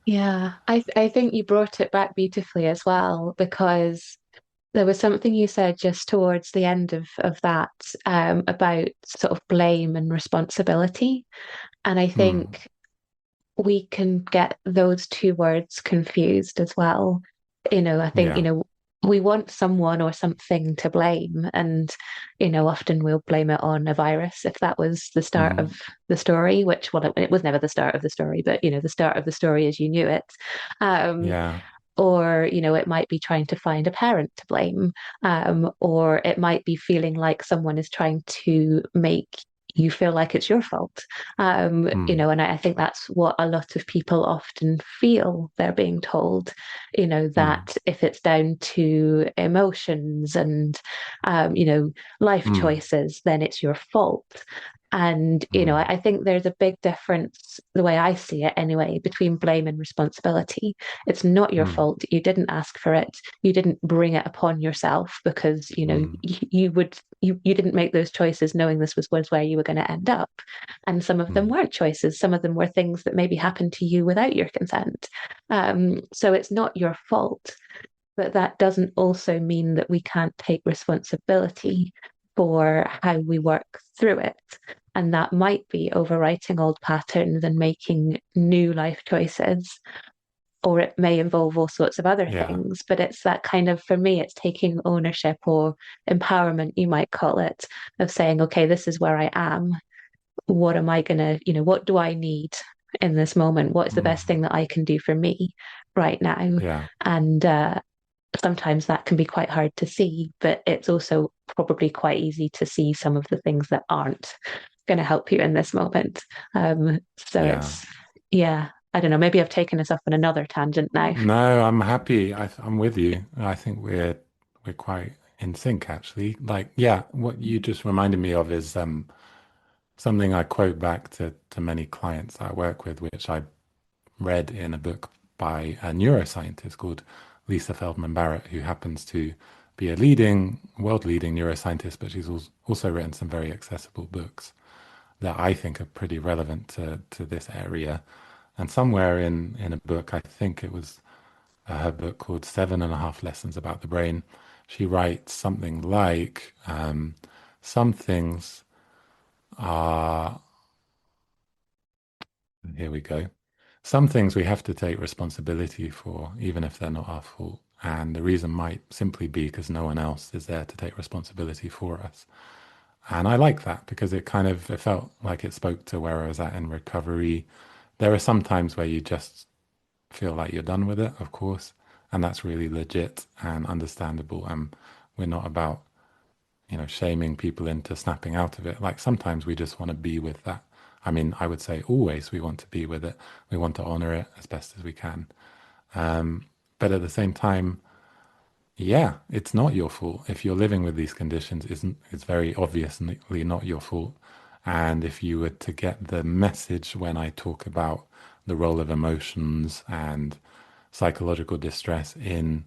Yeah, I think you brought it back beautifully as well, because there was something you said just towards the end of that, about sort of blame and responsibility. And I Hmm. think we can get those two words confused as well. I think, Yeah. we want someone or something to blame. And, often we'll blame it on a virus if that was the start of Hmm. the story, which, well, it was never the start of the story, but, the start of the story as you knew it. Um, Yeah. or, it might be trying to find a parent to blame, or it might be feeling like someone is trying to make you feel like it's your fault. Hmm. And I think that's what a lot of people often feel they're being told, Hmm. that if it's down to emotions and, life Hmm. choices, then it's your fault. And, Hmm. I think there's a big difference, the way I see it anyway, between blame and responsibility. It's not your Hmm. fault. You didn't ask for it. You didn't bring it upon yourself because, Hmm. you didn't make those choices knowing this was where you were going to end up. And some of them Hmm. weren't choices. Some of them were things that maybe happened to you without your consent. So it's not your fault. But that doesn't also mean that we can't take responsibility for how we work through it. And that might be overwriting old patterns and making new life choices, or it may involve all sorts of other Yeah. things. But it's that kind of, for me, it's taking ownership or empowerment, you might call it, of saying, okay, this is where I am. What am I going to, what do I need in this moment? What is the best Hmm. thing that I can do for me right now? Yeah. And sometimes that can be quite hard to see, but it's also probably quite easy to see some of the things that aren't going to help you in this moment. So Yeah. yeah, I don't know, maybe I've taken us off on another tangent now. No, I'm happy. I'm with you. I think we're quite in sync actually. Like, yeah, what you just reminded me of is something I quote back to many clients I work with, which I read in a book by a neuroscientist called Lisa Feldman Barrett, who happens to be a world leading neuroscientist, but she's also written some very accessible books that I think are pretty relevant to this area. And somewhere in a book, I think it was her book called 7.5 Lessons About the Brain, she writes something like, some things are, here we go. Some things we have to take responsibility for, even if they're not our fault. And the reason might simply be because no one else is there to take responsibility for us. And I like that because it felt like it spoke to where I was at in recovery. There are some times where you just feel like you're done with it, of course, and that's really legit and understandable. And we're not about, shaming people into snapping out of it. Like sometimes we just want to be with that. I mean, I would say always we want to be with it. We want to honor it as best as we can. But at the same time, yeah, it's not your fault. If you're living with these conditions, it's very obviously not your fault. And if you were to get the message when I talk about the role of emotions and psychological distress in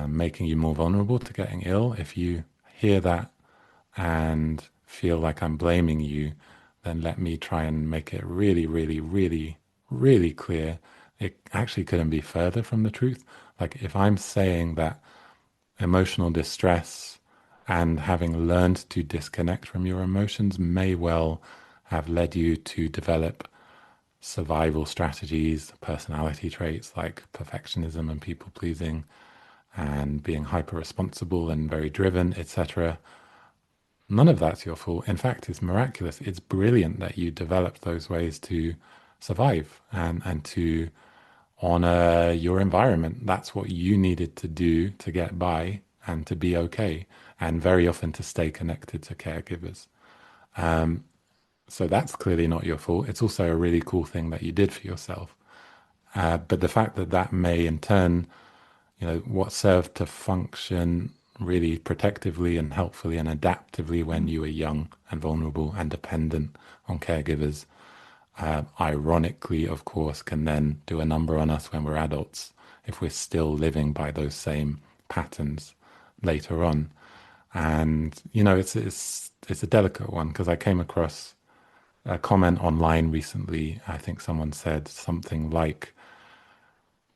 making you more vulnerable to getting ill, if you hear that and feel like I'm blaming you, then let me try and make it really, really, really, really clear. It actually couldn't be further from the truth. Like if I'm saying that emotional distress and having learned to disconnect from your emotions may well have led you to develop survival strategies, personality traits like perfectionism and people pleasing and being hyper responsible and very driven, etc. None of that's your fault. In fact, it's miraculous. It's brilliant that you developed those ways to survive and to honor your environment. That's what you needed to do to get by and to be okay, and very often to stay connected to caregivers. So that's clearly not your fault. It's also a really cool thing that you did for yourself. But the fact that that may in turn, what served to function really protectively and helpfully and adaptively when you were young and vulnerable and dependent on caregivers, ironically, of course, can then do a number on us when we're adults if we're still living by those same patterns later on. And it's a delicate one, because I came across a comment online recently. I think someone said something like,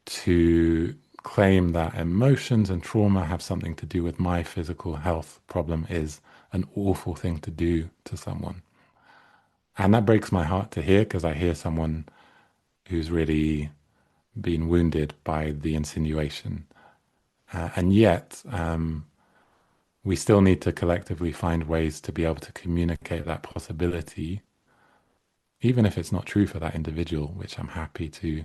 to claim that emotions and trauma have something to do with my physical health problem is an awful thing to do to someone. And that breaks my heart to hear, because I hear someone who's really been wounded by the insinuation. And yet, we still need to collectively find ways to be able to communicate that possibility, even if it's not true for that individual, which I'm happy to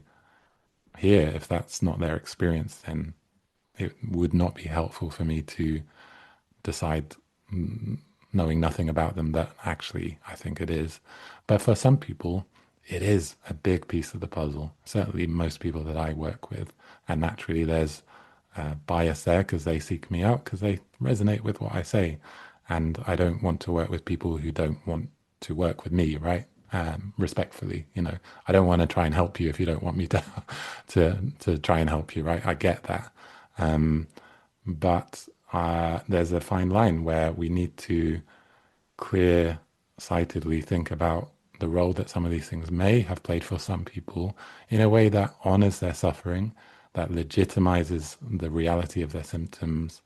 hear. If that's not their experience, then it would not be helpful for me to decide, knowing nothing about them, that actually I think it is. But for some people, it is a big piece of the puzzle. Certainly most people that I work with. And naturally there's bias there, because they seek me out because they resonate with what I say. And I don't want to work with people who don't want to work with me, right? Respectfully, I don't want to try and help you if you don't want me to to try and help you, right? I get that. But there's a fine line where we need to clear-sightedly think about the role that some of these things may have played for some people in a way that honors their suffering, that legitimizes the reality of their symptoms,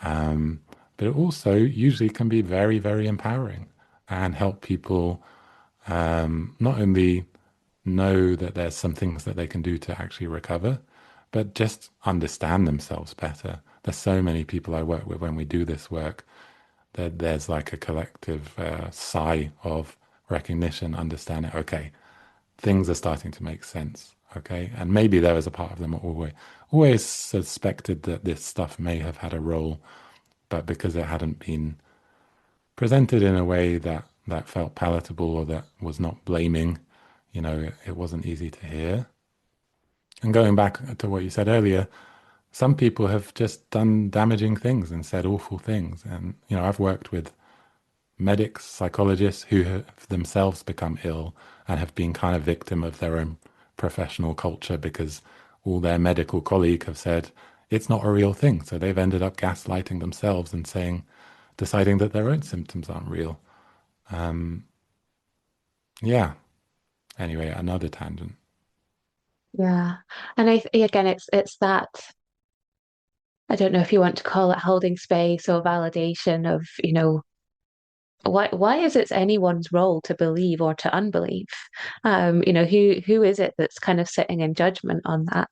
but it also usually can be very, very empowering and help people not only know that there's some things that they can do to actually recover, but just understand themselves better. There's so many people I work with when we do this work that there's like a collective sigh of recognition, understanding, okay, things are starting to make sense, okay? And maybe there was a part of them always suspected that this stuff may have had a role, but because it hadn't been presented in a way that felt palatable or that was not blaming, it wasn't easy to hear. And going back to what you said earlier, some people have just done damaging things and said awful things. And, I've worked with medics, psychologists who have themselves become ill and have been kind of victim of their own professional culture, because all their medical colleagues have said it's not a real thing. So they've ended up gaslighting themselves and deciding that their own symptoms aren't real. Yeah. Anyway, another tangent. Yeah. And again, it's that, I don't know if you want to call it holding space or validation of, why is it anyone's role to believe or to unbelieve? Who is it that's kind of sitting in judgment on that?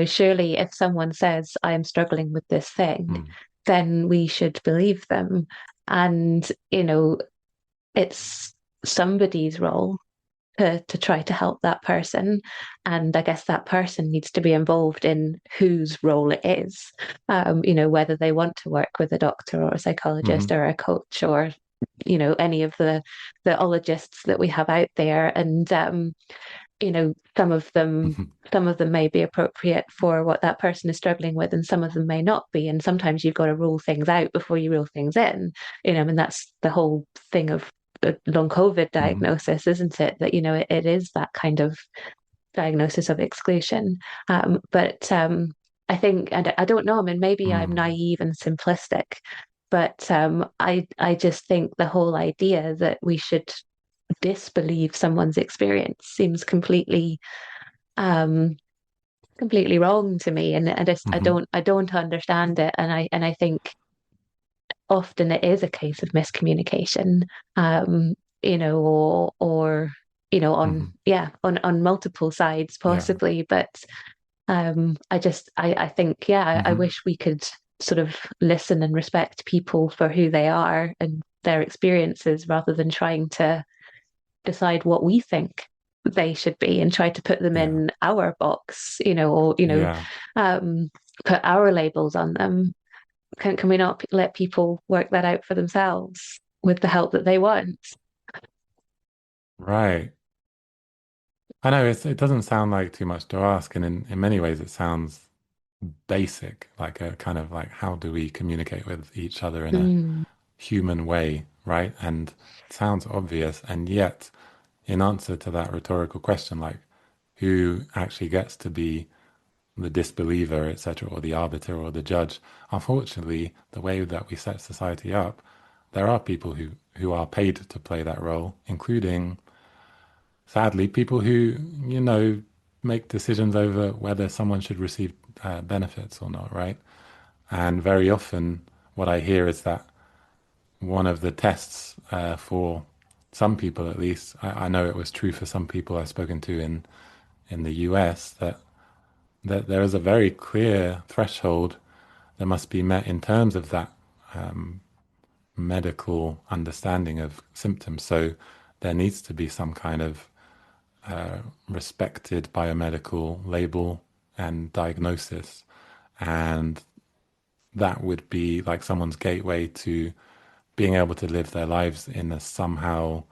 Surely if someone says I am struggling with this thing, then we should believe them. And, it's somebody's role to try to help that person. And I guess that person needs to be involved in whose role it is, whether they want to work with a doctor or a psychologist or a coach or, any of the ologists that we have out there. And, some of them may be appropriate for what that person is struggling with, and some of them may not be. And sometimes you've got to rule things out before you rule things in, and that's the whole thing of the long COVID diagnosis, isn't it? That, it is that kind of diagnosis of exclusion. But I think, and I don't know, I mean, maybe I'm naive and simplistic, but I just think the whole idea that we should disbelieve someone's experience seems completely wrong to me, and I don't understand it, and I think often it is a case of miscommunication, or on multiple sides possibly, but I think, I wish we could sort of listen and respect people for who they are and their experiences rather than trying to decide what we think they should be and try to put them Yeah. in our box, or Yeah. put our labels on them. Can we not let people work that out for themselves with the help that they want? Right. I know it doesn't sound like too much to ask, and in many ways it sounds basic, like a kind of like how do we communicate with each other in a Mm, human way, right? And it sounds obvious, and yet in answer to that rhetorical question, like who actually gets to be the disbeliever, etc., or the arbiter or the judge, unfortunately, the way that we set society up, there are people who are paid to play that role, including sadly, people who, make decisions over whether someone should receive benefits or not, right? And very often, what I hear is that one of the tests for some people, at least, I know it was true for some people I've spoken to in the US, that there is a very clear threshold that must be met in terms of that medical understanding of symptoms. So there needs to be some kind of respected biomedical label and diagnosis. And that would be like someone's gateway to being able to live their lives in a somehow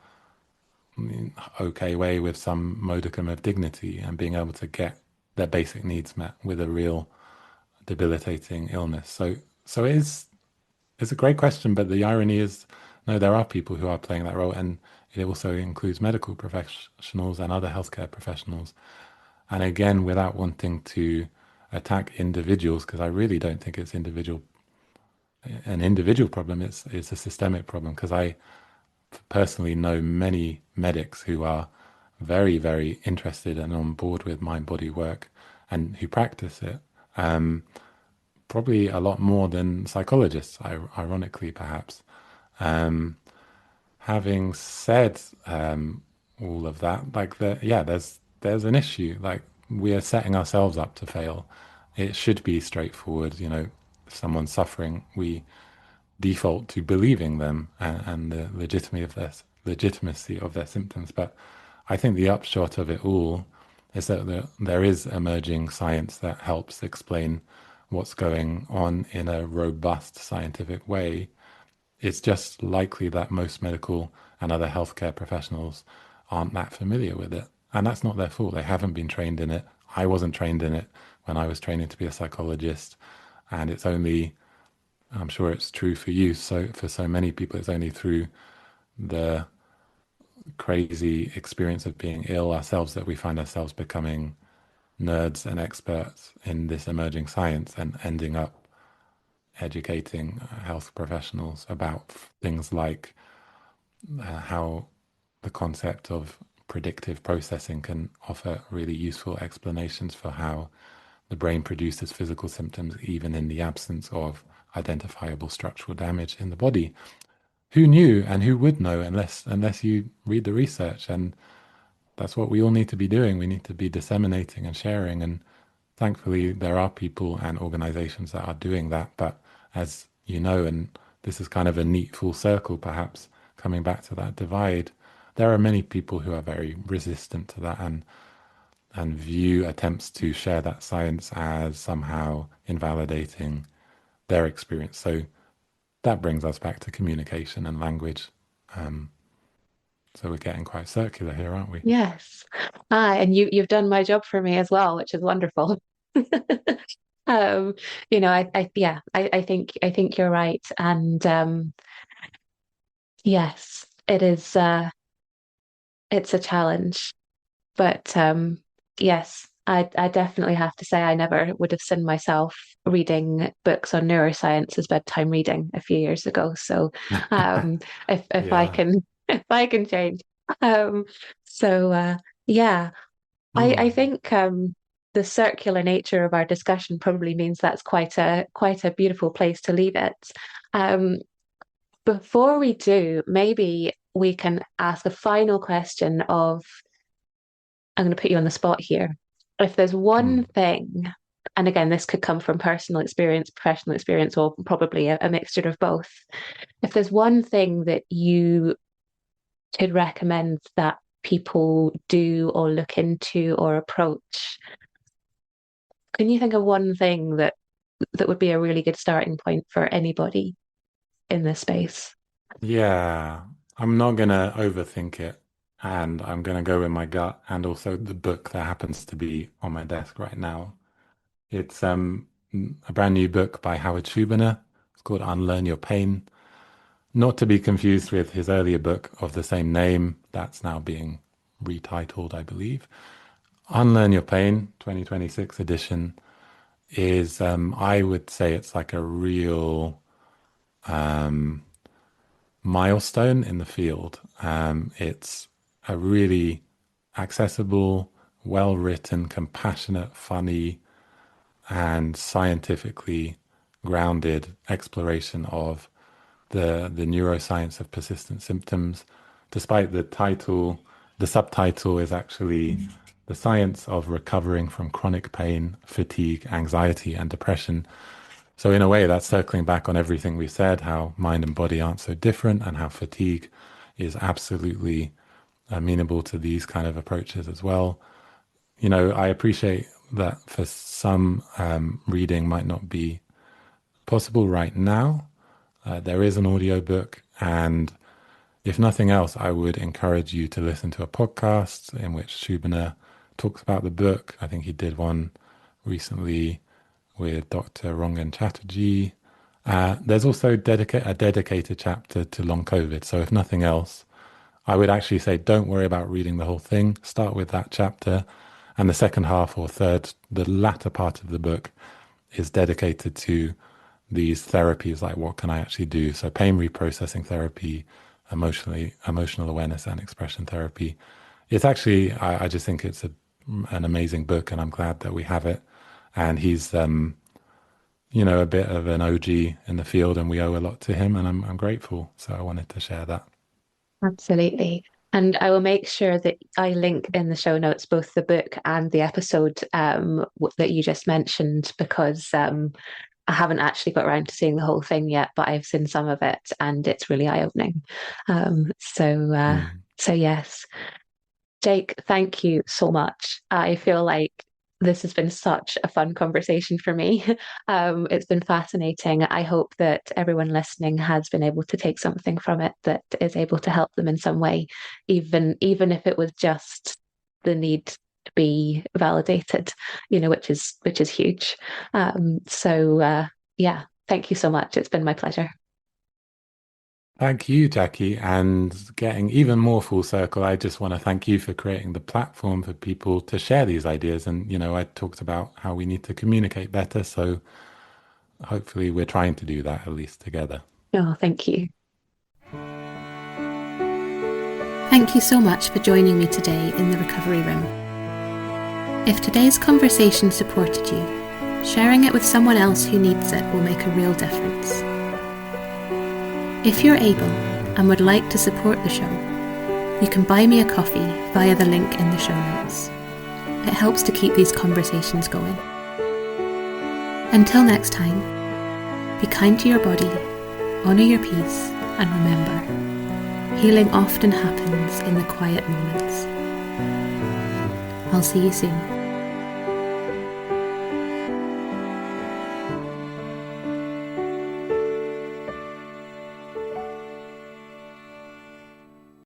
okay way with some modicum of dignity and being able to get their basic needs met with a real debilitating illness. So it's a great question, but the irony is, no, there are people who are playing that role, and it also includes medical professionals and other healthcare professionals. And again, without wanting to attack individuals, because I really don't think it's an individual problem. It's a systemic problem. Because I personally know many medics who are very, very interested and on board with mind body work, and who practice it. Probably a lot more than psychologists, ironically, perhaps. Um, Having said all of that, like there's an issue. Like we are setting ourselves up to fail. It should be straightforward. If someone's suffering, we default to believing them and the legitimacy of their symptoms. But I think the upshot of it all is that there is emerging science that helps explain what's going on in a robust scientific way. It's just likely that most medical and other healthcare professionals aren't that familiar with it. And that's not their fault. They haven't been trained in it. I wasn't trained in it when I was training to be a psychologist. And it's only, I'm sure it's true for you. So for so many people, it's only through the crazy experience of being ill ourselves that we find ourselves becoming nerds and experts in this emerging science and ending up educating health professionals about things like how the concept of predictive processing can offer really useful explanations for how the brain produces physical symptoms even in the absence of identifiable structural damage in the body. Who knew and who would know unless you read the research? And that's what we all need to be doing. We need to be disseminating and sharing. And thankfully, there are people and organizations that are doing that. But as you know, and this is kind of a neat full circle, perhaps coming back to that divide, there are many people who are very resistant to that and view attempts to share that science as somehow invalidating their experience. So that brings us back to communication and language. Um, so we're getting quite circular here, aren't we? yes. And you've done my job for me as well, which is wonderful. Um, I think you're right. And yes, it's a challenge. But yes, I definitely have to say I never would have seen myself reading books on neuroscience as bedtime reading a few years ago. So if I Yeah. can if I can change. Um so yeah, I Hmm. think the circular nature of our discussion probably means that's quite a beautiful place to leave it. Um before we do, maybe we can ask a final question of I'm going to put you on the spot here. If there's one Hmm. thing, and again, this could come from personal experience, professional experience, or probably a mixture of both. If there's one thing that you could recommend that people do or look into or approach. Can you think of one thing that would be a really good starting point for anybody in this space? Yeah, I'm not gonna overthink it, and I'm gonna go with my gut and also the book that happens to be on my desk right now. It's a brand new book by Howard Schubiner. It's called Unlearn Your Pain. Not to be confused with his earlier book of the same name that's now being retitled, I believe. Unlearn Your Pain, 2026 edition, is I would say it's like a real milestone in the field. It's a really accessible, well-written, compassionate, funny, and scientifically grounded exploration of the neuroscience of persistent symptoms. Despite the title, the subtitle is actually The Science of Recovering from Chronic Pain, Fatigue, Anxiety, and Depression. So in a way, that's circling back on everything we said, how mind and body aren't so different, and how fatigue is absolutely amenable to these kind of approaches as well. You know, I appreciate that for some reading might not be possible right now. There is an audiobook, and if nothing else, I would encourage you to listen to a podcast in which Shubhana talks about the book. I think he did one recently with Dr. Rangan Chatterjee. There's also a dedicated chapter to long COVID. So if nothing else, I would actually say don't worry about reading the whole thing. Start with that chapter. And the second half or third, the latter part of the book is dedicated to these therapies, like what can I actually do? So pain reprocessing therapy, emotional awareness and expression therapy. It's actually, I just think it's an amazing book, and I'm glad that we have it. And he's, you know, a bit of an OG in the field, and we owe a lot to him, and I'm grateful. So I wanted to share that. Absolutely. And I will make sure that I link in the show notes both the book and the episode that you just mentioned, because I haven't actually got around to seeing the whole thing yet, but I've seen some of it and it's really eye-opening. So yes. Jake, thank you so much. I feel like this has been such a fun conversation for me. It's been fascinating. I hope that everyone listening has been able to take something from it that is able to help them in some way, even if it was just the need to be validated, you know, which is huge. Yeah, thank you so much. It's been my pleasure. Thank you, Jackie. And getting even more full circle, I just want to thank you for creating the platform for people to share these ideas. And, you know, I talked about how we need to communicate better. So hopefully we're trying to do that, at least together. Oh, thank you. Thank you so much for joining me today in the Recovery Room. If today's conversation supported you, sharing it with someone else who needs it will make a real difference. If you're able and would like to support the show, you can buy me a coffee via the link in the show notes. It helps to keep these conversations going. Until next time, be kind to your body, honour your peace, and remember, healing often happens in the quiet moments. I'll see you soon.